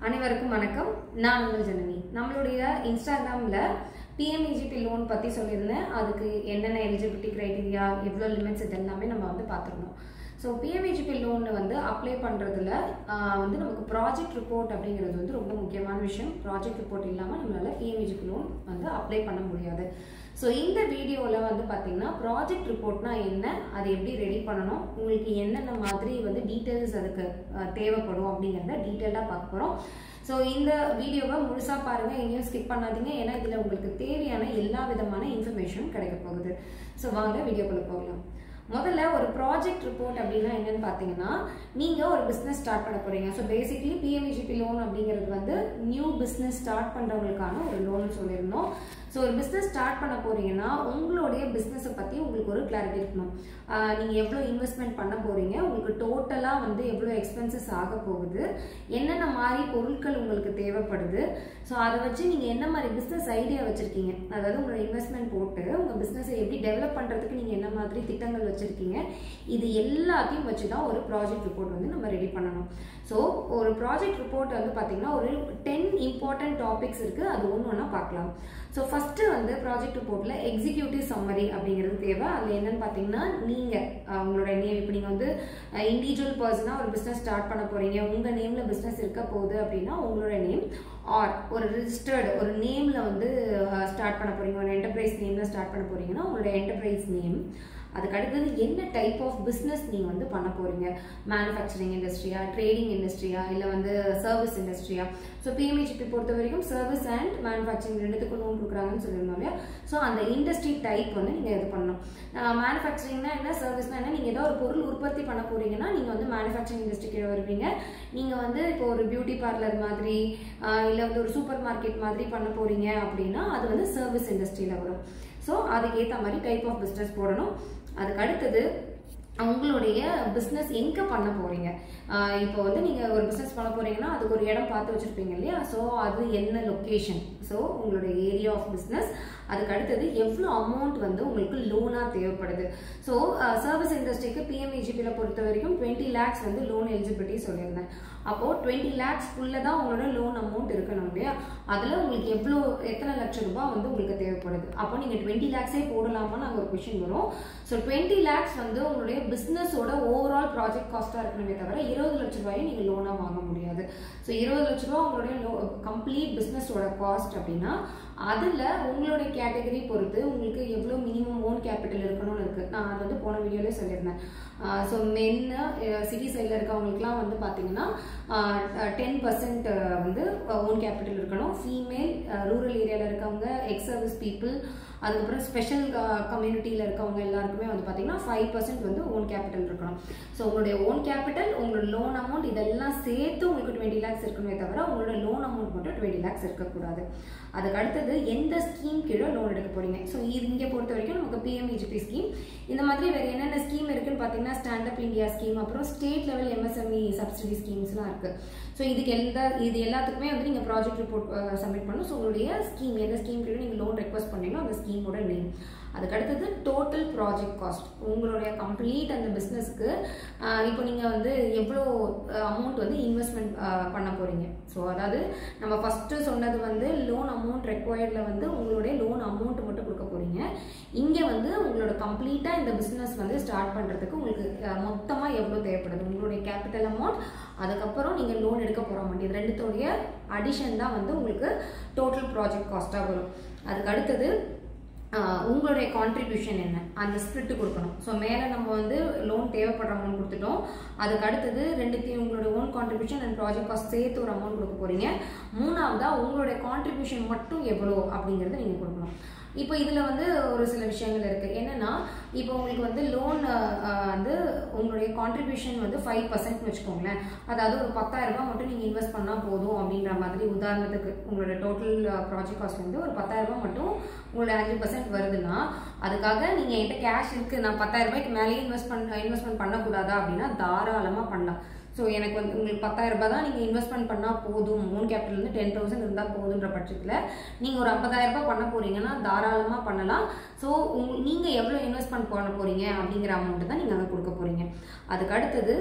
அனைவருக்கும் வணக்கம். நான் உங்கள் ஜனனி. நம்மளுடைய இன்ஸ்டாகிராமில் பிஎம்இஜிபி லோன் பற்றி சொல்லியிருந்தேன். அதுக்கு என்னென்ன எலிஜிபிலிட்டி க்ரைட்டீரியா, எவ்வளோ லிமிட்ஸ், இது எல்லாமே நம்ம பார்த்துருந்தோம். ஸோ பிஎம்இஜிபி லோன் அப்ளை பண்ணுறதுல நமக்கு ப்ராஜெக்ட் ரிப்போர்ட் அப்படிங்கிறது ரொம்ப முக்கியமான விஷயம். ப்ராஜெக்ட் ரிப்போர்ட் இல்லாமல் நம்மளால் பிஎம்இஜிபி லோன் அப்ளை பண்ண முடியாது. ஸோ இந்த வீடியோவில் பார்த்தீங்கன்னா ப்ராஜெக்ட் ரிப்போர்ட்னா என்ன, அதை எப்படி ரெடி பண்ணணும், உங்களுக்கு என்னென்ன மாதிரி டீட்டெயில்ஸ் அதுக்கு தேவைப்படும் அப்படிங்கிறத டீட்டெயிலாக பார்க்க போகிறோம். ஸோ இந்த வீடியோவை முழுசாக பாருங்கள், எங்கேயும் ஸ்கிப் பண்ணாதீங்க. ஏன்னா இதில் உங்களுக்கு தேவையான எல்லா விதமான இன்ஃபர்மேஷனும் கிடைக்க போகுது. ஸோ வாங்க வீடியோக்குள்ளே போகலாம். முதல்ல ஒரு ப்ராஜெக்ட் ரிப்போர்ட் அப்படின்னா என்னன்னு பார்த்தீங்கன்னா, நீங்கள் ஒரு பிஸ்னஸ் ஸ்டார்ட் பண்ண போகிறீங்க. ஸோ பேசிக்லி பிஎம்இஜிபி லோன் அப்படிங்கிறது நியூ பிஸ்னஸ் ஸ்டார்ட் பண்ணுறவங்களுக்கான ஒரு லோன் சொல்லியிருந்தோம். ஸோ ஒரு பிஸ்னஸ் ஸ்டார்ட் பண்ண போகிறீங்கன்னா உங்களுடைய பிஸ்னஸை பற்றி உங்களுக்கு ஒரு கிளாரிட்டி இருக்கணும். நீங்கள் எவ்வளோ இன்வெஸ்ட்மெண்ட் பண்ண போகிறீங்க, உங்களுக்கு டோட்டலாக எவ்வளோ எக்ஸ்பென்சஸ் ஆக போகுது, என்னென்ன மாதிரி பொருட்கள் உங்களுக்கு தேவைப்படுது, ஸோ அதை வச்சு நீங்கள் என்ன மாதிரி பிஸ்னஸ் ஐடியா வச்சுருக்கீங்க, அதாவது உங்களோட இன்வெஸ்ட்மெண்ட் போட்டு உங்கள் பிஸ்னஸை எப்படி டெவலப் பண்ணுறதுக்கு நீங்கள் என்ன மாதிரி திட்டங்கள் வச்சுருக்கீங்க, இது எல்லாத்தையும் வச்சு தான் ஒரு ப்ராஜெக்ட் ரிப்போர்ட் நம்ம ரெடி பண்ணணும். ஸோ ஒரு ப்ராஜெக்ட் ரிப்போர்ட் பார்த்தீங்கன்னா ஒரு 10 இம்பார்ட்டன்ட் டாபிக்ஸ் இருக்குது. அது ஒன்று ஒன்றா பார்க்கலாம். ஸோ ஃபஸ்ட்டு ப்ராஜெக்ட் ரிப்போர்ட்டில் எக்ஸிக்யூட்டிவ் சம்மரி அப்படிங்கிறது தேவை. அதில் என்னென்னு பார்த்தீங்கன்னா, நீங்கள் உங்களோட நேம், இப்போ நீங்கள் இண்டிவிஜுவல் பர்சனாக ஒரு பிஸ்னஸ் ஸ்டார்ட் பண்ண போகிறீங்க, உங்கள் நேமில் பிஸ்னஸ் இருக்க போகுது அப்படின்னா உங்களோட நேம், ஆர் ஒரு ரிஜிஸ்டர்டு ஒரு நேமில் ஸ்டார்ட் பண்ண போகிறீங்க, ஒரு என்டர்பிரைஸ் நேமில் ஸ்டார்ட் பண்ண போகிறீங்கன்னா உங்களோட என்டர்பிரைஸ் நேம். அதுக்கு அடுத்தது என்ன டைப் ஆஃப் பிஸ்னஸ் நீங்கள் பண்ண போகிறீங்க, மேனுஃபேக்சரிங் இண்டஸ்ட்ரியா, ட்ரேடிங் இண்டஸ்ட்ரியா, இல்லை சர்வீஸ் இண்டஸ்ட்ரியா. ஸோ பிஎம்இஜிபி பொறுத்த வரைக்கும் சர்வீஸ் அண்ட் மேனுஃபேக்சரிங் ரெண்டுத்துக்கும் லோன் கொடுக்குறாங்கன்னு சொல்லியிருந்தோம் இல்லையா. ஸோ அந்த இண்டஸ்ட்ரி டைப் நீங்கள் இது பண்ணணும். மேனுஃபேக்சரிங்னா என்ன, சர்வீஸ்னா என்ன, நீங்கள் ஏதோ ஒரு பொருள் உற்பத்தி பண்ண போகிறீங்கன்னா நீங்கள் மேனுஃபேக்சரிங் இண்டஸ்ட்ரிக்கு வருவீங்க. நீங்கள் இப்போ ஒரு பியூட்டி பார்லர் மாதிரி இல்லை ஒரு சூப்பர் மார்க்கெட் மாதிரி பண்ண போகிறீங்க அப்படின்னா அது சர்வீஸ் இண்டஸ்ட்ரியில் வரும். ஸோ அதுக்கேற்ற மாதிரி டைப் ஆஃப் பிஸ்னஸ் போடணும். அதுக்கு அடுத்தது உங்களுடைய பிஸ்னஸ் எங்கே பண்ண போகிறீங்க. இப்போ நீங்கள் ஒரு பிஸ்னஸ் பண்ண போகிறீங்கன்னா அதுக்கு ஒரு இடம் பார்த்து வச்சுருப்பீங்க இல்லையா. ஸோ அது என்ன லொக்கேஷன், ஸோ உங்களுடைய ஏரியா ஆஃப் பிஸ்னஸ். அதுக்கு அடுத்தது எவ்வளோ அமௌண்ட் உங்களுக்கு லோனாக தேவைப்படுது. ஸோ சர்வீஸ் இண்டஸ்ட்ரிக்கு பிஎம்இஜிபியில் பொறுத்த வரைக்கும் 20 lakhs லோன் எலிஜிபிலிட்டி சொல்லியிருந்தேன். அப்போது 20 lakhsக்குள்ளே தான் உங்களோட லோன் அமௌண்ட் இருக்கணும் இல்லையா. அதில் உங்களுக்கு எத்தனை லட்சம் ரூபாய் உங்களுக்கு தேவைப்படுது. அப்போ நீங்கள் 20 lakhs போடலாமான்னு அங்கே ஒரு கொஷின் வரும். ஸோ 20 lakhs உங்களுடைய பிஸ்னஸோட ஓவரால் ப்ராஜெக்ட் காஸ்ட்டாக இருக்கணுமே தவிர 20 லட்ச ரூபாயை நீங்கள் லோனாக வாங்க முடியாது. ஸோ 20 லட்ச ரூபா உங்களுடைய கம்ப்ளீட் பிஸ்னஸோட காஸ்ட் அப்படின்னா அதில் உங்களுடைய கேட்டகரி பொறுத்து உங்களுக்கு எவ்வளோ மினிமம் ஓன் கேபிட்டல் இருக்கணும்னு இருக்குது. நான் அது போன வீடியோலேயே சொல்லியிருந்தேன். ஸோ மென்னு சிட்டி சைடில் இருக்கவங்களுக்குலாம் பார்த்தீங்கன்னா 10% ஓன் கேபிட்டல் இருக்கணும். ஃபீமேல் ரூரல் ஏரியாவில் இருக்கவங்க, எக்ஸ் சர்வீஸ் பீப்புள், அதுக்கப்புறம் ஸ்பெஷல் கம்யூனிட்டியில் இருக்கவங்க எல்லாருக்குமே பார்த்தீங்கன்னா 5% ஓன் கேபிட்டல் இருக்கணும். ஸோ உங்களுடைய ஓன் கேபிட்டல், உங்களோட லோன் அமௌண்ட் இதெல்லாம் சேர்த்து உங்களுக்கு 20 lakhs இருக்கணுமே தவிர உங்களோட லோன் அமௌண்ட் மட்டும் 20 lakhs இருக்கக்கூடாது. அதுக்கு அடுத்தது எந்த ஸ்கீம் கீழே லோன் எடுக்க போறீங்க. ஸோ இது இங்கே பொறுத்த வரைக்கும் நமக்கு பிஎம்இஜிபி ஸ்கீம். இந்த மாதிரி வேறு என்னென்ன ஸ்கீம் இருக்குன்னு பார்த்தீங்கன்னா ஸ்டாண்டப் இந்தியா ஸ்கீம், அப்புறம் ஸ்டேட் லெவல் எம்எஸ்எம்இ சப்சிடி ஸ்கீம்ஸ்லாம் இருக்குது. ஸோ இது எல்லாத்துக்குமே நீங்கள் ப்ராஜெக்ட் ரிப்போர்ட் சப்மிட் பண்ணணும். ஸோ உங்களுடைய ஸ்கீம் எந்த ஸ்கீம் கீழே நீங்கள் லோன் ரெக்வஸ்ட் பண்ணீங்களோ அந்த ஸ்கீமோட நேம். அதுக்கு அடுத்தது டோட்டல் ப்ராஜெக்ட் காஸ்ட், உங்களுடைய கம்ப்ளீட் அந்த பிஸ்னஸ்க்கு இப்போ நீங்கள் எவ்வளோ அமௌண்ட் இன்வெஸ்ட்மெண்ட் பண்ண போகிறீங்க. ஸோ அதாவது நம்ம ஃபஸ்ட்டு சொன்னது லோன் அமௌண்ட் ரெக்வயர்டில் உங்களுடைய லோன் அமௌண்ட் மட்டும் கொடுக்க போகிறீங்க. இங்கே உங்களோட கம்ப்ளீட்டாக இந்த பிஸ்னஸ் ஸ்டார்ட் பண்ணுறதுக்கு உங்களுக்கு மொத்தமாக எவ்வளோ தேவைப்படுது, உங்களுடைய கேபிட்டல் அமௌண்ட், அதுக்கப்புறம் நீங்கள் லோன் எடுக்க போகிற அமௌண்ட், இது ரெண்டுத்தோடைய அடிஷன் தான் உங்களுக்கு டோட்டல் ப்ராஜெக்ட் காஸ்ட்டாக வரும். அதுக்கு அடுத்தது உங்களுடைய கான்ட்ரிபியூஷன் என்ன, அந்த ஸ்பிரிட் கொடுக்கணும். ஸோ மேலே நம்ம லோன் தேவைப்படுற அமௌண்ட் கொடுத்துட்டோம். அதுக்கு அடுத்தது ரெண்டுத்தையும் உங்களுடைய own contribution and project cost சேர்த்து ஒரு அமௌண்ட் கொடுக்க போகிறீங்க. மூணாவதா உங்களுடைய கான்ட்ரிபியூஷன் மட்டும் எவ்வளோ அப்படிங்கிறத நீங்கள் கொடுக்கணும். இப்போ இதில் ஒரு சில விஷயங்கள் இருக்குது. என்னென்னா இப்போ உங்களுக்கு லோன் உங்களுடைய கான்ட்ரிபியூஷன் 5% வச்சுக்கோங்களேன். அதாவது ஒரு 10,000 ரூபாய் மட்டும் நீங்கள் இன்வெஸ்ட் பண்ணால் போதும் அப்படின்ற மாதிரி. உதாரணத்துக்கு உங்களோட டோட்டல் ப்ராஜெக்ட் காஸ்ட் ஒரு 10,000 ரூபாய் மட்டும் உங்களோட 5% வருதுன்னா அதுக்காக நீங்கள் என்கிட்ட கேஷ் இருக்குது, நான் 10,000 ரூபாய்க்கு மேலேயே இன்வெஸ்ட்மெண்ட் பண்ணக்கூடாதா அப்படின்னா தாராளமாக பண்ணலாம். ஸோ எனக்கு வந்து உங்களுக்கு 10,000 ரூபாய் தான் நீங்கள் இன்வெஸ்ட்மெண்ட் பண்ணால் போதும், ஓன் கேபிட்டல் வந்து 10,000 இருந்தால் போதுன்ற பட்சத்தில் நீங்கள் ஒரு 50,000 ரூபாய் பண்ண போகிறீங்கன்னா தாராளமாக பண்ணலாம். ஸோ நீங்கள் எவ்வளோ இன்வெஸ்ட்மெண்ட் பண்ண போகிறீங்க அப்படிங்கிற அமௌண்ட்டு தான் நீங்கள் அங்கே கொடுக்க போகிறீங்க. அதுக்கு அடுத்தது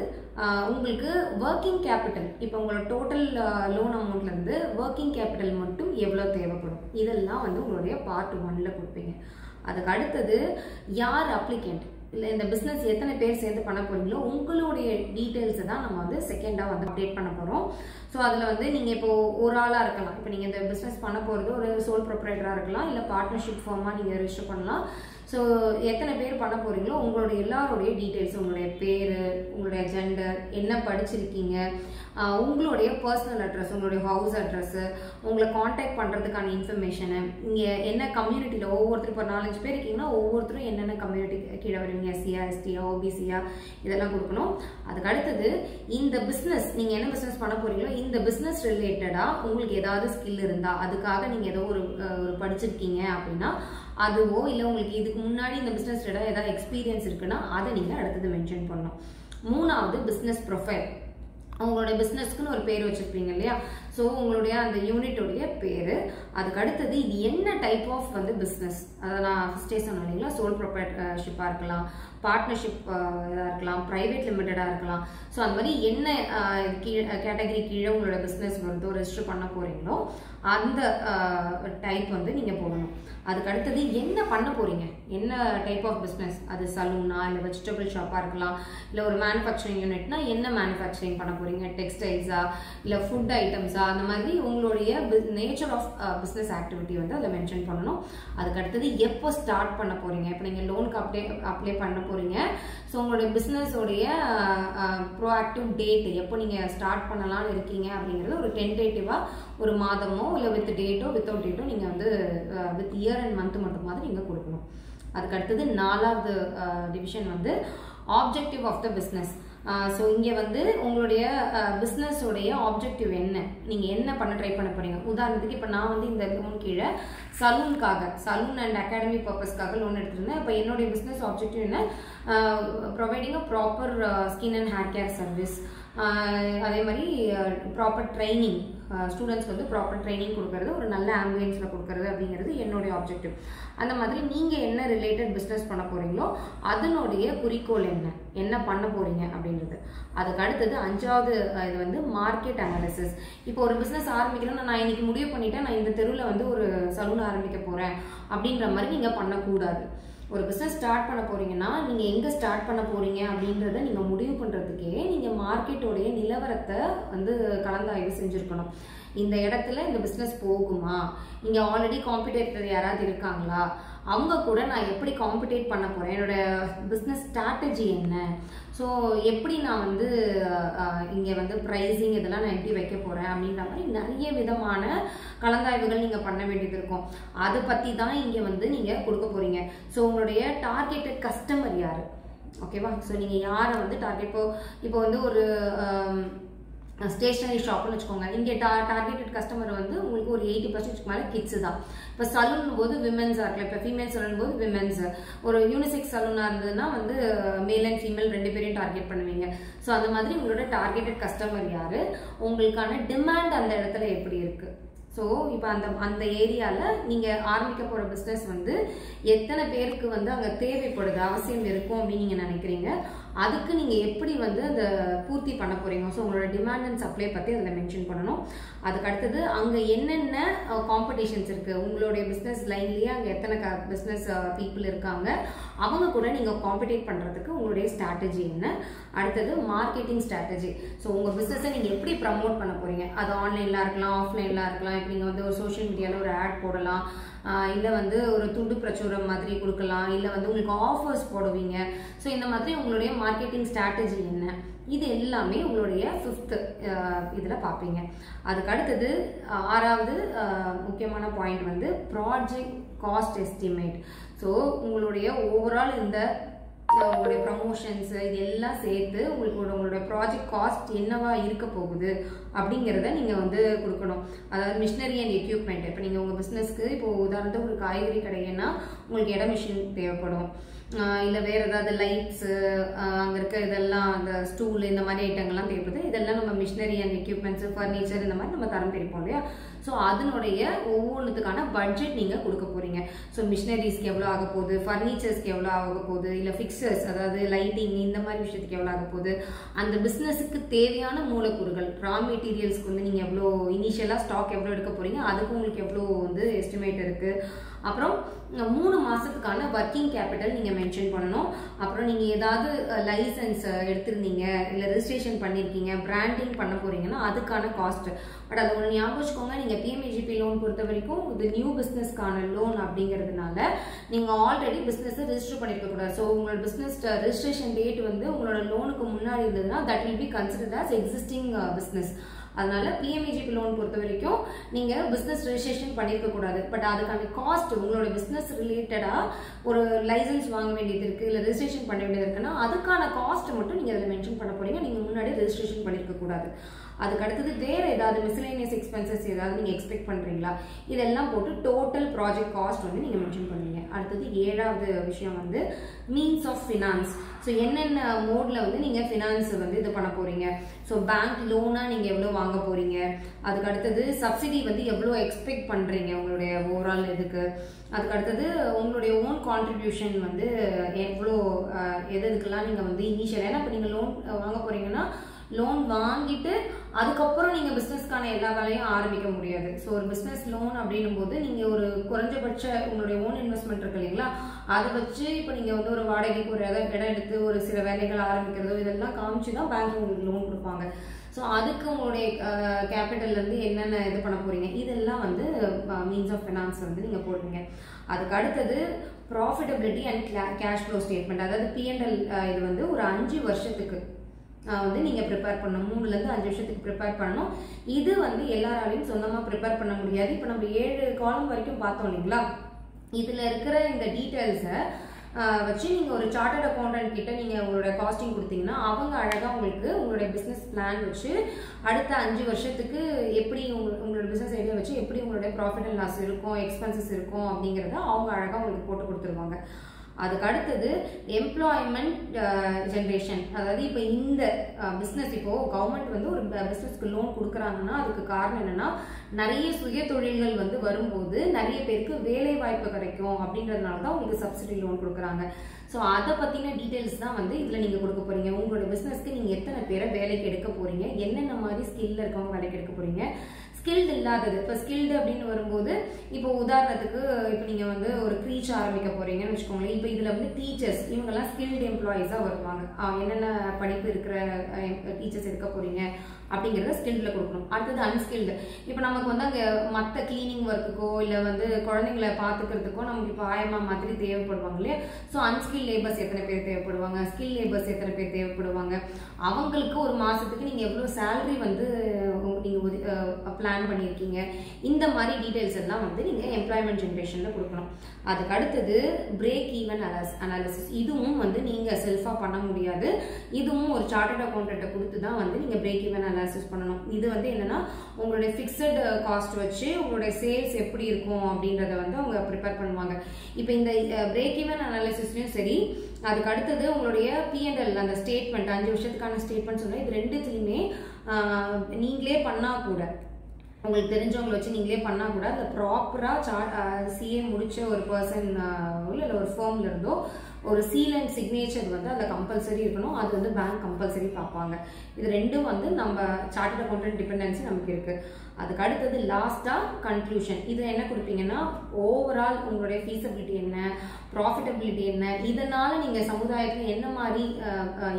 உங்களுக்கு ஒர்க்கிங் கேபிட்டல், இப்போ உங்களோட டோட்டல் லோன் அமௌண்ட்லேருந்து ஒர்க்கிங் கேபிட்டல் மட்டும் எவ்வளோ தேவைப்படும், இதெல்லாம் வந்து உங்களுடைய பார்ட் 1ல் கொடுப்பீங்க. அதுக்கு அடுத்தது யார் அப்ளிகண்ட், இல்லை இந்த பிஸ்னஸ் எத்தனை பேர் சேர்ந்து பண்ண போகிறீங்களோ உங்களுடைய டீட்டெயில்ஸை தான் நம்ம வந்து செகண்டாக வந்து அப்டேட் பண்ண போகிறோம். ஸோ அதில் வந்து நீங்கள் இப்போது ஒரு ஆளாக இருக்கலாம், இப்போ நீங்கள் இந்த பிஸ்னஸ் பண்ண போகிறது ஒரு சோல் ப்ரொப்ரைட்டராக இருக்கலாம், இல்லை பார்ட்னர்ஷிப் ஃபார்மாக நீங்கள் ரெஜிஸ்டர் பண்ணலாம். ஸோ எத்தனை பேர் பண்ண போகிறீங்களோ உங்களுடைய எல்லாருடைய டீட்டெயில்ஸ், உங்களுடைய பேர், உங்களுடைய ஜெண்டர், என்ன படிச்சிருக்கீங்க, உங்களுடைய பர்சனல் அட்ரஸ், உங்களுடைய ஹவுஸ் அட்ரஸ்ஸு, உங்களை காண்டாக்ட் பண்ணுறதுக்கான இன்ஃபர்மேஷனு, இங்கே என்ன கம்யூனிட்டியில் ஒவ்வொருத்தரும் இப்போ 4-5 பேர் இருக்கீங்கன்னா ஒவ்வொருத்தரும் என்னென்ன கம்யூனிட்டி கீழே வருவீங்க, எஸ்சியா, எஸ்டியா, ஓபிசியா, இதெல்லாம் கொடுக்கணும். அதுக்கு அடுத்தது இந்த பிஸ்னஸ் நீங்கள் என்ன பிஸ்னஸ் பண்ண போகிறீங்களோ இந்த பிஸ்னஸ் ரிலேட்டடாக உங்களுக்கு ஏதாவது ஸ்கில் இருந்தால், அதுக்காக நீங்கள் ஏதோ ஒரு படிச்சிருக்கீங்க அப்படின்னா அதுவோ, இல்லை உங்களுக்கு இதுக்கு முன்னாடி இந்த பிஸ்னஸ் ரிலேட்டடாக ஏதாவது எக்ஸ்பீரியன்ஸ் இருக்குன்னா அதை நீங்கள் அடுத்தது மென்ஷன் பண்ணணும். 3வது பிஸ்னஸ் ப்ரொஃபைல், உங்களுடைய பிஸ்னஸ்க்குன்னு ஒரு பேர் வச்சுருப்பீங்க இல்லையா, ஸோ உங்களுடைய அந்த யூனிட்டோடைய பேர். அதுக்கு அடுத்தது இது என்ன டைப் ஆஃப் வந்து பிஸ்னஸ், அதை நான் ஃபஸ்ட்டே சொன்னேன் இல்லைங்களா, சோல் ப்ரொப்ரைட்டர்ஷிப்பாக இருக்கலாம், பார்ட்னர்ஷிப் இதாக இருக்கலாம், ப்ரைவேட் லிமிட்டடாக இருக்கலாம். ஸோ அந்த மாதிரி என்ன கேட்டகரி கீழே உங்களோட பிஸ்னஸ் வருதோ ரெஜிஸ்டர் பண்ண போகிறீங்களோ அந்த டைப் வந்து நீங்கள் போடணும். அதுக்கு அடுத்தது என்ன பண்ண போகிறீங்க, என்ன டைப் ஆஃப் பிஸ்னஸ், அது சலூனா, இல்லை வெஜிடபிள் ஷாப்பாக இருக்கலாம், இல்லை ஒரு மேனுஃபேக்சரிங் யூனிட்னா என்ன மேனுஃபேக்சரிங் பண்ண போகிறீங்க, டெக்ஸ்டைல்ஸா இல்லை ஃபுட் ஐட்டம்ஸா, அந்த மாதிரி உங்களுடைய நேச்சர் ஆஃப் பிஸ்னஸ் ஆக்டிவிட்டி வந்து அதில் மென்ஷன் பண்ணணும். அதுக்கு அடுத்தது எப்போ ஸ்டார்ட் பண்ண போகிறீங்க, இப்போ நீங்கள் லோனுக்கு அப்ளை பண்ண போகிறீங்க, ஸோ உங்களுடைய பிஸ்னஸோடைய ப்ரோஆக்டிவ் டேட் எப்போ நீங்கள் ஸ்டார்ட் பண்ணலான்னு இருக்கீங்க அப்படிங்கிறது ஒரு டென்டேட்டிவாக ஒரு மாதமோ இல்லை வித் டேட்டோ வித்தவுட் டேட்டோ நீங்கள் வந்து வித் இயர் அண்ட் மந்த் மட்டும் மாதிரி நீங்கள் கொடுக்கணும். அதுக்கு அடுத்தது 4வது டிவிஷன் வந்து objective of the business. So இங்கே வந்து உங்களுடைய பிஸ்னஸோடைய ஆப்ஜெக்டிவ் என்ன, நீங்கள் என்ன பண்ண ட்ரை பண்ண போகிறீங்க. உதாரணத்துக்கு இப்போ நான் வந்து இந்த லோன் கீழே சலூன் அண்ட் அகாடமி பர்பஸ்க்காக லோன் எடுத்துருந்தேன். இப்போ என்னுடைய பிஸ்னஸ் ஆப்ஜெக்டிவ் என்ன, providing a proper skin and hair care service, அதே மாதிரி ப்ராப்பர் ட்ரைனிங், ஸ்டூடெண்ட்ஸ்க்கு வந்து ப்ராப்பர் ட்ரைனிங் கொடுக்கறது, ஒரு நல்ல ஆம்பியன்ஸில் கொடுக்கறது அப்படிங்கிறது என்னுடைய ஆப்ஜெக்டிவ். அந்த மாதிரி நீங்கள் என்ன ரிலேட்டட் பிஸ்னஸ் பண்ண போகிறீங்களோ அதனுடைய குறிக்கோள் என்ன பண்ண போகிறீங்க அப்படின்றது. அதுக்கு அடுத்தது 5வது இது வந்து மார்க்கெட் அனாலிசிஸ். இப்போ ஒரு பிஸ்னஸ் ஆரம்பிக்கணும்னா நான் இன்னைக்கு முடிவு பண்ணிட்டேன், நான் இந்த தெருவில் வந்து ஒரு சலூன் ஆரம்பிக்க போகிறேன் அப்படின்ற மாதிரி நீங்கள் பண்ணக்கூடாது. ஒரு பிஸ்னஸ் ஸ்டார்ட் பண்ண போகிறீங்கன்னா நீங்கள் எங்கே ஸ்டார்ட் பண்ண போகிறீங்க அப்படின்றத நீங்கள் முடிவு பண்ணுறதுக்கே நீங்கள் மார்க்கெட்டோடைய நிலவரத்தை வந்து கலந்தாய்வு செஞ்சுருக்கணும். இந்த இடத்துல இந்த பிஸ்னஸ் போகுமா, இங்கே ஆல்ரெடி காம்படிட்டர் யாராவது இருக்காங்களா, அவங்க கூட நான் எப்படி காம்படிட் பண்ண போகிறேன், என்னோட பிஸ்னஸ் ஸ்ட்ராட்டஜி என்ன, ஸோ எப்படி நான் வந்து இங்கே வந்து ப்ரைஸிங் இதெல்லாம் நான் எப்படி வைக்க போகிறேன் அப்படின்ற மாதிரி நிறைய விதமான கலந்தாய்வுகள் நீங்கள் பண்ண வேண்டியது இருக்கும். அதை பற்றி தான் இங்கே வந்து நீங்கள் கொடுக்க போகிறீங்க. ஸோ உங்களுடைய டார்கெட்டட் கஸ்டமர் யார், ஓகேவா. ஸோ நீங்கள் யாரை வந்து இப்போ வந்து ஒரு ஸ்டேஷனரி ஷாப்னு வச்சுக்கோங்க, இங்கே டார்கெட்டட் கஸ்டமர் வந்து உங்களுக்கு ஒரு 80% மேலே கிட்ஸு தான். இப்போ சலூன் போது விமென்ஸாக இருக்கலாம், இப்போ ஃபீமேல் சலூன் போது விமென்ஸ், ஒரு யூனிசெக்ஸ் சலூனாக இருந்ததுன்னா வந்து மேல் அண்ட் ஃபீமேல் 2 பேரையும் டார்கெட் பண்ணுவீங்க. ஸோ அந்த மாதிரி உங்களோட டார்கெட்டட் கஸ்டமர் யார், உங்களுக்கான டிமாண்ட் அந்த இடத்துல எப்படி இருக்குது. ஸோ இப்போ அந்த ஏரியாவில் நீங்கள் ஆரம்பிக்க போகிற பிஸ்னஸ் வந்து எத்தனை பேருக்கு வந்து அங்கே தேவைப்படுது, அவசியம் இருக்கும் அப்படின்னு நீங்கள் நினைக்கிறீங்க, அதுக்கு நீங்கள் எப்படி வந்து அதை பூர்த்தி பண்ண போகிறீங்க. ஸோ உங்களோட டிமாண்ட் அண்ட் சப்ளை பற்றி அதில் மென்ஷன் பண்ணணும். அதுக்கு அடுத்தது அங்கே என்னென்ன காம்படிஷன்ஸ் இருக்குது, உங்களுடைய பிஸ்னஸ் லைன்லேயே அங்கே எத்தனை பிஸ்னஸ் பீப்புள் இருக்காங்க, அவங்க கூட நீங்கள் காம்படிட் பண்ணுறதுக்கு உங்களுடைய ஸ்ட்ராட்டஜி என்ன. அடுத்தது மார்க்கெட்டிங் ஸ்ட்ராட்டஜி. ஸோ உங்கள் பிஸ்னஸை நீங்கள் எப்படி ப்ரமோட் பண்ண போகிறீங்க, அது ஆன்லைனில் இருக்கலாம், ஆஃப்லைனில் இருக்கலாம். இப்போ நீங்கள் வந்து ஒரு சோஷியல் மீடியாவில் ஒரு ஆட் போடலாம், இல்லை வந்து ஒரு துண்டு பிரச்சுரம் மாதிரி கொடுக்கலாம், இல்லை வந்து உங்களுக்கு ஆஃபர்ஸ் போடுவீங்க. ஸோ இந்த மாதிரி உங்களுடைய மார்க்கெட்டிங் ஸ்ட்ராட்டஜி என்ன, இது எல்லாமே உங்களுடைய 5th இதில் பார்ப்பீங்க. அதுக்கு அடுத்தது 6வது முக்கியமான பாயிண்ட் வந்து ப்ராஜெக்ட் காஸ்ட் எஸ்டிமேட். ஸோ உங்களுடைய ஓவரால் இந்த உங்களுடைய ப்ரமோஷன்ஸ் இது எல்லாம் சேர்த்து உங்களோட ப்ராஜெக்ட் காஸ்ட் என்னவா இருக்க போகுது அப்படிங்கிறத நீங்கள் வந்து கொடுக்கணும். அதாவது மிஷினரி அண்ட் எக்யூப்மெண்ட். இப்போ நீங்கள் உங்கள் பிஸ்னஸ்க்கு இப்போ உதாரணத்துக்கு ஒரு காய்கறி கடைன்னா உங்களுக்கு இட மிஷின் தேவைப்படும், இல்லை வேறு ஏதாவது லைட்ஸு அங்கே இருக்க இதெல்லாம் அந்த ஸ்டூல் இந்த மாதிரி ஐட்டங்கள்லாம் தேவைப்படுது. இதெல்லாம் நம்ம மிஷினரி அண்ட் எக்யூப்மெண்ட்ஸு ஃபர்னிச்சர் இந்த மாதிரி நம்ம தரம் பிரிப்போம் இல்லையா. ஸோ அதனுடைய ஒவ்வொன்றுத்துக்கான பட்ஜெட் நீங்கள் கொடுக்க போகிறீங்க. ஸோ மிஷினரிஸ்க்கு எவ்வளோ ஆக போகுது, ஃபர்னிச்சர்ஸ்க்கு எவ்வளோ ஆக போகுது, இல்லை ஃபிக்சர்ஸ் அதாவது லைட்டிங் இந்த மாதிரி விஷயத்துக்கு எவ்வளோ ஆக போகுது, அந்த பிஸ்னஸுக்கு தேவையான மூலக்கூறுகள் ரா மெட்டீரியல்ஸ்க்கு வந்து நீங்கள் எவ்வளோ இனிஷியலாக ஸ்டாக் எவ்வளோ எடுக்க போகிறீங்க, அதுக்கு உங்களுக்கு எவ்வளோ வந்து எஸ்டிமேட் இருக்குது. அப்புறம் 3 மாதத்துக்கான ஒர்க்கிங் கேபிட்டல் நீங்கள் மென்ஷன் பண்ணணும். அப்புறம் நீங்கள் ஏதாவது லைசன்ஸ் எடுத்திருந்தீங்க, இல்லை ரெஜிஸ்ட்ரேஷன் பண்ணியிருக்கீங்க, பிராண்டிங் பண்ண போகிறீங்கன்னா அதுக்கான காஸ்ட். பட் அது ஒன்று ஞாபகம் வச்சுக்கோங்க, நீங்கள் பிஎம்ஏஜிபி லோன் பொறுத்த வரைக்கும் இது நியூ பிஸ்னஸ்க்கான லோன் அப்படிங்கிறதுனால நீங்கள் ஆல்ரெடி பிஸ்னஸை ரெஜிஸ்டர் பண்ணியிருக்கக்கூடாது. ஸோ உங்களோட பிஸ்னஸ் ரெஜிஸ்ட்ரேஷன் டேட் வந்து உங்களோட லோனுக்கு முன்னாடி இருந்ததுன்னா that will be considered as existing business. அதனால பிஎம்ஏஜிபி லோன் பொறுத்த வரைக்கும் நீங்கள் பிஸ்னஸ் ரெஜிஸ்ட்ரேஷன் பண்ணியிருக்கக்கூடாது. பட் அதுக்கான காஸ்ட் உங்களோட பிஸ்னஸ் ரிலேட்டடாக ஒரு லைசன்ஸ் வாங்க வேண்டியது இருக்குது, இல்லை ரெஜிஸ்ட்ரேஷன் பண்ண வேண்டியது இருக்குன்னா அதுக்கான காஸ்ட் மட்டும் நீங்கள் அதில் மென்ஷன் பண்ண போகிறீங்க. நீங்கள் முன்னாடி ரெஜிஸ்ட்ரேஷன் பண்ணியிருக்கக்கூடாது. அதுக்கு அடுத்தது வேறு ஏதாவது மிஸ்லேனியஸ் எக்ஸ்பென்சஸ் ஏதாவது நீங்கள் எக்ஸ்பெக்ட் பண்ணுறீங்களா, இதெல்லாம் போட்டு டோட்டல் ப்ராஜெக்ட் காஸ்ட் வந்து நீங்கள் மென்ஷன் பண்ணுவீங்க. அடுத்தது 7வது விஷயம் வந்து மீன்ஸ் ஆஃப் ஃபினான்ஸ். ஸோ என்னென்ன மோடில் வந்து நீங்கள் ஃபினான்ஸ் வந்து இது பண்ண போகிறீங்க. ஸோ பேங்க் லோனாக நீங்கள் எவ்வளோ வாங்க போகிறீங்க, அதுக்கு அடுத்தது சப்சிடி வந்து எவ்வளோ எக்ஸ்பெக்ட் பண்ணுறீங்க உங்களுடைய ஓவரால் இதுக்கு, அதுக்கு அடுத்தது உங்களுடைய ஓன் கான்ட்ரிபியூஷன் வந்து எவ்வளோ எதுக்கெல்லாம் நீங்கள் வந்து இனிஷியல், ஏன்னா இப்போ நீங்கள் லோன் வாங்க போகிறீங்கன்னா லோன் வாங்கிட்டு அதுக்கப்புறம் நீங்கள் பிஸ்னஸ்க்கான எல்லா வேலையும் ஆரம்பிக்க முடியாது. ஸோ ஒரு பிஸ்னஸ் லோன் அப்படின்னும் போது நீங்கள் ஒரு குறைஞ்சபட்ச உங்களுடைய ஓன் இன்வெஸ்ட்மெண்ட் இருக்கு இல்லைங்களா, அதை வச்சு இப்போ நீங்கள் வந்து ஒரு வாடகைக்கு ஒரு இடம் எடுத்து ஒரு சில வேலைகள் ஆரம்பிக்கிறதோ இதெல்லாம் காமிச்சு தான் பேங்க் உங்களுக்கு லோன் கொடுப்பாங்க. ஸோ அதுக்கு உங்களுடைய கேபிட்டல்லேருந்து என்னென்ன இது பண்ண போகிறீங்க இதெல்லாம் வந்து மீன்ஸ் ஆஃப் ஃபினான்ஸ் வந்து நீங்கள் போடுவீங்க. அதுக்கு அடுத்தது profitability and cash flow statement, அதாவது P&L இது வந்து ஒரு 5 வருஷத்துக்கு வந்து நீங்கள் ப்ரிப்பேர் பண்ணணும். 3லேருந்து 5 வருஷத்துக்கு ப்ரிப்பேர் பண்ணணும். இது வந்து எல்லாராலையும் சொந்தமாக ப்ரிப்பேர் பண்ண முடியாது. இப்போ நம்ம 7 காலம் வரைக்கும் பார்த்தோம் இல்லைங்களா, இதில் இருக்கிற இந்த டீட்டெயில்ஸை வச்சு நீங்கள் ஒரு சார்ட்டர்ட் அக்கௌண்டன்ட் கிட்ட நீங்கள் உங்களோட காஸ்டிங் கொடுத்தீங்கன்னா அவங்க அழகாக உங்களுக்கு உங்களுடைய பிஸ்னஸ் பிளான் வச்சு அடுத்த 5 வருஷத்துக்கு எப்படி உங்களோட பிஸ்னஸ் ஐடியா வச்சு எப்படி உங்களுடைய ப்ராஃபிட் அண்ட் லாஸ் இருக்கும், எக்ஸ்பென்சஸ் இருக்கும் அப்படிங்கிறத அவங்க அழகாக உங்களுக்கு போட்டு கொடுத்துருவாங்க. அதுக்கு அடுத்தது எம்ப்ளாய்மெண்ட் ஜென்ரேஷன், அதாவது இப்போ இந்த பிஸ்னஸ் இப்போது கவர்மெண்ட் வந்து ஒரு பிஸ்னஸ்க்கு லோன் கொடுக்குறாங்கன்னா அதுக்கு காரணம் என்னென்னா நிறைய சுய தொழில்கள் வந்து வரும்போது நிறைய பேருக்கு வேலை வாய்ப்பு கிடைக்கும் அப்படின்றதுனால தான் உங்களுக்கு சப்சிடி லோன் கொடுக்குறாங்க. ஸோ அதை பற்றின டீட்டெயில்ஸ் தான் வந்து இதில் நீங்கள் கொடுக்க போகிறீங்க. உங்களோட பிஸ்னஸ்க்கு நீங்கள் எத்தனை பேரை வேலைக்கு எடுக்க போகிறீங்க, என்னென்ன மாதிரி ஸ்கில்ல இருக்கவங்க வேலைக்கு எடுக்க போகிறீங்க, ஸ்கில்டு இல்லாதது. இப்போ ஸ்கில்டு அப்படின்னு வரும்போது இப்போ உதாரணத்துக்கு இப்போ நீங்கள் வந்து ஒரு க்ரீச் ஆரம்பிக்க போகிறீங்கன்னு வச்சுக்கோங்களேன். இப்போ இதில் வந்து டீச்சர்ஸ் இவங்கெல்லாம் ஸ்கில்டு எம்ப்ளாயீஸாக வருவாங்க. என்னென்ன படிப்பு இருக்கிற டீச்சர்ஸ் எடுக்க போகிறீங்க அப்படிங்கிறத ஸ்கில்டில் கொடுக்கணும். அடுத்தது அன்ஸ்கில்டு, இப்போ நமக்கு வந்து அங்கே மற்ற கிளீனிங் ஒர்க்குக்கோ இல்லை வந்து குழந்தைங்களை பார்த்துக்கிறதுக்கோ நமக்கு இப்போ ஆயமா மாதிரி தேவைப்படுவாங்க இல்லையா. ஸோ அன்ஸ்கில் லேபர்ஸ் எத்தனை பேர் தேவைப்படுவாங்க, ஸ்கில் லேபர்ஸ் எத்தனை பேர் தேவைப்படுவாங்க, அவங்களுக்கு ஒரு மாதத்துக்கு நீங்கள் எவ்வளோ சேலரி வந்து நீங்கள் பிளான் பண்ணியிருக்கீங்க, இந்த மாதிரி டீட்டெயில்ஸ் எல்லாம் வந்து நீங்கள் எம்ப்ளாய்மெண்ட் ஜென்ரேஷனில் கொடுக்கணும். அதுக்கு அடுத்தது பிரேக் ஈவன் அனாலிசிஸ், இதுவும் வந்து நீங்கள் செல்ஃபாக பண்ண முடியாது. இதுவும் ஒரு சார்ட்டர்ட் அக்கௌண்டன்ட்டை கொடுத்து தான் வந்து நீங்கள் பிரேக் ஈவன் அனாலிசிஸ் பண்ணணும். இது வந்து என்னன்னா உங்களுடைய ஃபிக்ஸட் காஸ்ட் வச்சு உங்களுடைய சேல்ஸ் எப்படி இருக்கும் அப்படின்றத வந்து அவங்க ப்ரிப்பேர் பண்ணுவாங்க. இப்போ இந்த பிரேக் ஈவன் அனாலிசிஸ்லையும் சரி, அதுக்கு அடுத்தது உங்களுடைய P&L அந்த ஸ்டேட்மெண்ட் 5 வருஷத்துக்கான ஸ்டேட்மெண்ட் சொன்னால் இது ரெண்டுத்துலையுமே நீங்களே பண்ணால் கூட உங்களுக்கு தெரிஞ்சவங்களை வச்சு நீங்களே பண்ணால் கூட அந்த ப்ராப்பராக CA முடித்த ஒரு பர்சன் இல்லை ஒரு ஃபேர்மில் இருந்தோ ஒரு சீல் அண்ட் சிக்னேச்சர் வந்து அதில் கம்பல்சரி இருக்கணும். அது வந்து பேங்க் கம்பல்சரி பார்ப்பாங்க. இது ரெண்டும் வந்து நம்ம சார்ட்டர்ட் அக்கௌண்டன்ட் டிபெண்டன்சி நமக்கு இருக்குது. அதுக்கு அடுத்தது லாஸ்ட்டாக கன்க்ளூஷன், இது என்ன கொடுப்பீங்கன்னா ஓவரால் உங்களுடைய ஃபீஸபிலிட்டி என்ன, ப்ராஃபிட்டபிலிட்டி என்ன, இதனால் நீங்கள் சமுதாயத்தில் என்ன மாதிரி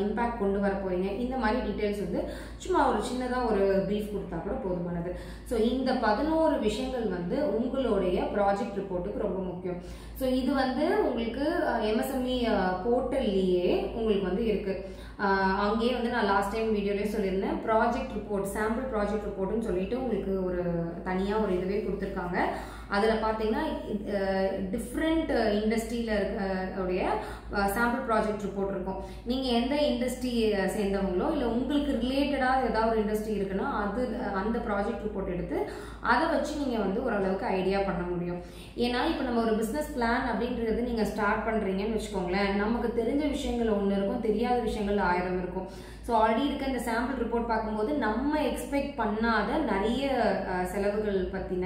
இம்பேக்ட் கொண்டு வர போகிறீங்க, இந்த மாதிரி டீட்டெயில்ஸ் வந்து சும்மா ஒரு சின்னதாக ஒரு ப்ரீஃப் கொடுத்தா கூட போதுமானது. ஸோ இந்த 11 விஷயங்கள் வந்து உங்களுடைய ப்ராஜெக்ட் ரிப்போர்ட்டுக்கு ரொம்ப முக்கியம். ஸோ இது வந்து உங்களுக்கு MSME போர்ட்டல்லையே உங்களுக்கு வந்து இருக்குது. அங்கேயே வந்து நான் லாஸ்ட் டைம் வீடியோலேயே சொல்லியிருந்தேன், ப்ராஜெக்ட் ரிப்போர்ட், சாம்பிள் ப்ராஜெக்ட் ரிப்போர்ட்னு சொல்லிட்டு உங்களுக்கு ஒரு தனியாக ஒரு இதுவே கொடுத்துருக்காங்க. அதில் பார்த்தீங்கன்னா டிஃப்ரெண்ட் இண்டஸ்ட்ரியில் உடைய சாம்பிள் ப்ராஜெக்ட் ரிப்போர்ட் இருக்கும். நீங்கள் எந்த இண்டஸ்ட்ரி சேர்ந்தவங்களோ இல்லை உங்களுக்கு ரிலேட்டடாக ஏதாவது ஒரு இண்டஸ்ட்ரி இருக்குன்னா அந்த ப்ராஜெக்ட் ரிப்போர்ட் எடுத்து அதை வச்சு நீங்கள் வந்து ஓரளவுக்கு ஐடியா பண்ண முடியும். ஏன்னா இப்போ நம்ம ஒரு பிஸ்னஸ் பிளான் அப்படின்றது நீங்கள் ஸ்டார்ட் பண்ணுறீங்கன்னு வச்சுக்கோங்களேன், நமக்கு தெரிஞ்ச விஷயங்கள் ஒன்று இருக்கும், தெரியாத விஷயங்கள் 1000 இருக்கும். ஸோ ஆல்ரெடி இருக்க இந்த சாம்பிள் ரிப்போர்ட் பார்க்கும்போது நம்ம எக்ஸ்பெக்ட் பண்ணாத நிறைய செலவுகள் பற்றின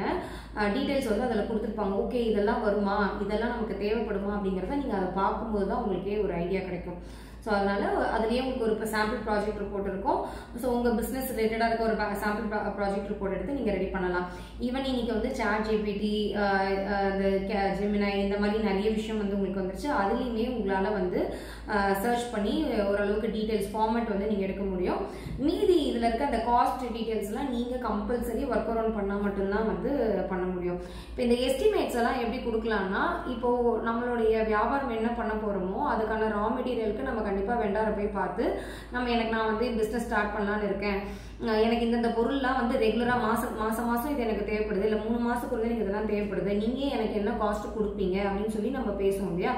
டீட்டெயில்ஸ் வந்து அதில் கொடுத்துருப்பாங்க. ஓகே, இதெல்லாம் வருமா, இதெல்லாம் நமக்கு தேவைப்படுமா அப்படிங்கிறத நீங்கள் அதை பார்க்கும்போது தான் உங்களுக்கே ஒரு ஐடியா கிடைக்கும். ஸோ அதனால் அதுலேயே உங்களுக்கு ஒரு சாம்பிள் ப்ராஜெக்ட் ரிப்போர்ட் இருக்கும். ஸோ உங்கள் பிஸ்னஸ் ரிலேட்டடாக இருக்க ஒரு சாம்பிள் ப்ராஜெக்ட் ரிப்போர்ட் எடுத்து நீங்கள் ரெடி பண்ணலாம். ஈவன் இன்னைக்கு வந்து ChatGPT, இந்த ஜெமினை, இந்த மாதிரி நிறைய விஷயம் வந்து உங்களுக்கு வந்துருச்சு. அதுலேயுமே உங்களால் வந்து சர்ச் பண்ணி ஓரளவுக்கு டீட்டெயில்ஸ் ஃபார்மேட் வந்து நீங்கள் எடுக்க முடியும். மீதி இதில் இருக்க அந்த காஸ்ட் டீட்டெயில்ஸ்லாம் நீங்கள் கம்பல்சரி ஒர்க் அரவுண்ட் பண்ணால் மட்டும்தான் வந்து பண்ண முடியும். இப்போ இந்த எஸ்டிமேட்ஸ் எல்லாம் எப்படி கொடுக்கலாம்னா, இப்போது நம்மளுடைய வியாபாரம் என்ன பண்ண போகிறோமோ அதுக்கான ரா மெட்டீரியலுக்கு நம்ம கண்டிப்பாக வெண்டாரை போய் பார்த்து நான் வந்து பிஸ்னஸ் ஸ்டார்ட் பண்ணலான்னு இருக்கேன், எனக்கு இந்த பொருள்லாம் வந்து ரெகுலராக மாதம் இது எனக்கு தேவைப்படுது, இல்லை 3 மாதத்துக்குள்ளே எனக்கு இதெல்லாம் தேவைப்படுது, நீங்கள் எனக்கு என்ன காஸ்ட் கொடுப்பீங்க அப்படின்னு சொல்லி நம்ம பேசுவோம் இல்லையா.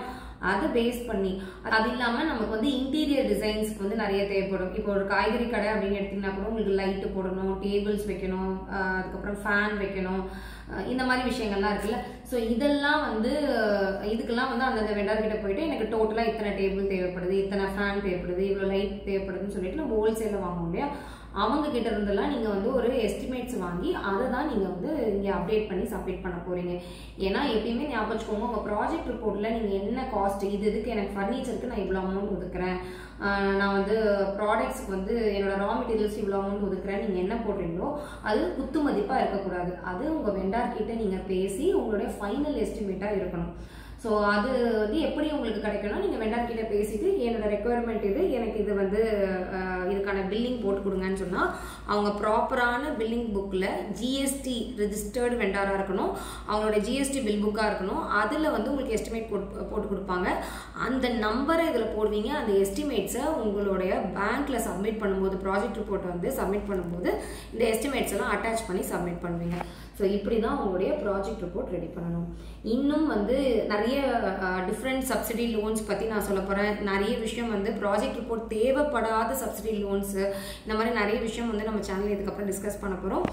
அதை பேஸ் பண்ணி, அது இல்லாமல் நமக்கு வந்து இன்டீரியர் டிசைன்ஸ்க்கு வந்து நிறைய தேவைப்படும். இப்போ ஒரு காய்கறி கடை அப்படின்னு எடுத்திங்கன்னா கூட உங்களுக்கு லைட்டு போடணும், டேபிள்ஸ் வைக்கணும், அதுக்கப்புறம் ஃபேன் வைக்கணும், இந்த மாதிரி விஷயங்கள்லாம் இருக்குல்ல. ஸோ இதெல்லாம் வந்து இதுக்கெல்லாம் வந்து அந்தந்த வெண்டார்கிட்ட போயிட்டு எனக்கு டோட்டலாக இத்தனை டேபிள் தேவைப்படுது, இத்தனை ஃபேன் தேவைப்படுது, இவ்வளோ லைட் தேவைப்படுதுன்னு சொல்லிட்டு நம்ம ஹோல்சேலில் வாங்குவோம் இல்லையா. அவங்க கிட்ட இருந்தெல்லாம் நீங்கள் வந்து ஒரு எஸ்டிமேட்ஸ் வாங்கி அதை தான் நீங்கள் வந்து இங்கே அப்டேட் பண்ணி சப்மிட் பண்ண போகிறீங்க. ஏன்னா எப்பயுமே ஞாபகம் வச்சுக்கோங்க, உங்கள் ப்ராஜெக்ட் ரிப்போர்ட்டில் நீங்கள் என்ன காஸ்ட், இதுக்கு எனக்கு ஃபர்னிச்சருக்கு நான் இவ்வளோ அமௌண்ட் ஒதுக்குறேன், நான் வந்து ப்ராடக்ட்ஸ்க்கு வந்து என்னோட ரா மெட்டீரியல்ஸ் இவ்வளோ அமௌண்ட் ஒதுக்குறேன், நீங்கள் என்ன போடுறீங்களோ அது குத்து மதிப்பாக இருக்கக்கூடாது. அது உங்கள் வெண்டார் கிட்ட நீங்கள் பேசி உங்களுடைய ஃபைனல் எஸ்டிமேட்டாக இருக்கணும். ஸோ அது வந்து எப்படி உங்களுக்கு கிடைக்கணும், நீங்கள் வெண்டார் கிட்ட பேசிட்டு என்னோட ரெக்குயர்மெண்ட் எனக்கு இது வந்து இதுக்கான பில்லிங் போட்டு கொடுங்கன்னு சொன்னால் அவங்க ப்ராப்பரான பில்லிங் புக்கில் ஜிஎஸ்டி ரெஜிஸ்டர்டு வெண்டாராக இருக்கணும், அவங்களோட ஜிஎஸ்டி பில் புக்காக இருக்கணும். அதில் வந்து உங்களுக்கு எஸ்டிமேட் போட்டு கொடுப்பாங்க. அந்த நம்பரை இதில் போடுவீங்க. அந்த எஸ்டிமேட்ஸை உங்களுடைய பேங்க்கில் சப்மிட் பண்ணும்போது, ப்ராஜெக்ட் ரிப்போர்ட்டை வந்து சப்மிட் பண்ணும்போது இந்த எஸ்டிமேட்ஸ் எல்லாம் அட்டாச் பண்ணி சப்மிட் பண்ணுவீங்க. ஸோ இப்படி தான் உங்களுடைய ப்ராஜெக்ட் ரிப்போர்ட் ரெடி பண்ணணும். இன்னும் வந்து நிறைய டிஃப்ரெண்ட் சப்சிடி லோன்ஸ் பற்றி நான் சொல்ல போகிறேன். நிறைய விஷயம் வந்து ப்ராஜெக்ட் ரிப்போர்ட் தேவைப்படாத சப்சிடி லோன்ஸு, இந்த மாதிரி நிறைய விஷயம் வந்து நம்ம சேனலில் இதுக்கப்புறம் டிஸ்கஸ் பண்ண போகிறோம்.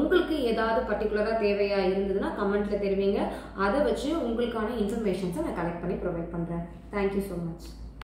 உங்களுக்கு ஏதாவது பர்டிகுலராக தேவையாக இருந்ததுன்னா கமெண்ட்டில் தெரிவிங்க. அதை வச்சு உங்களுக்கான இன்ஃபர்மேஷன்ஸை நான் கலெக்ட் பண்ணி ப்ரொவைட் பண்ணுறேன். Thank you so much.